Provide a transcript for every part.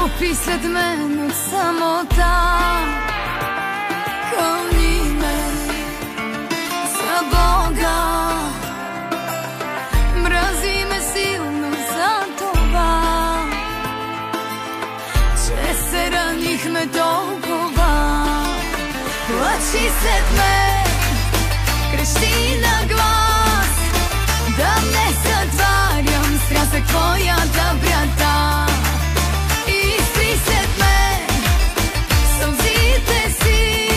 Топи след мен от самота. Хълни ме за Бога. Мрази ме силно за това, че се ранихме толкова. Плачи след мен, крещи на глас, да не сътварям стрясък твоята врата. Изтри след мен сълзите си,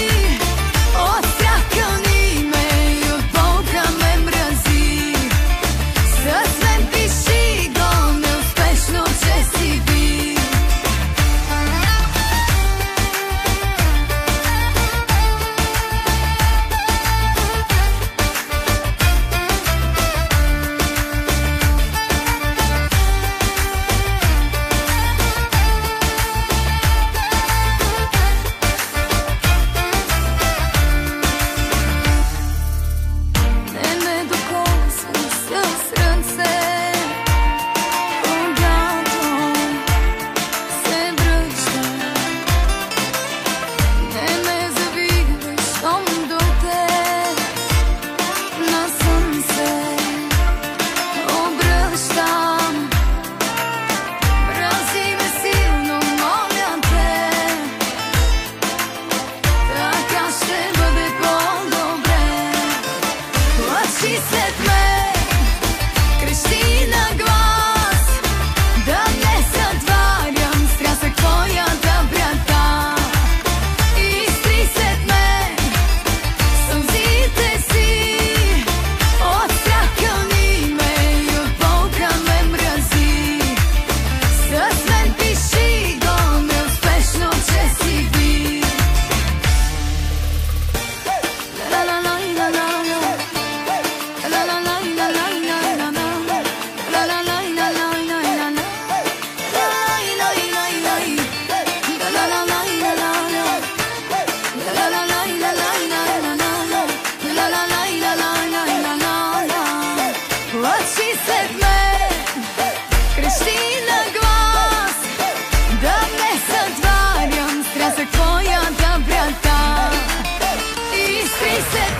от страх кълни ме и от болка ме мрази. С мен пиши го неуспешно, че си би. След мен крещи на глас, да не сътварям стрясък твоята врата. Изтри след мен сълзите си, от страх кълни ме и от болка ме мрази. С мен пиши го неуспешно, че си би. Плачи след мен, крещи на глас, да не сътварям стрясък твоята врата. Изтри се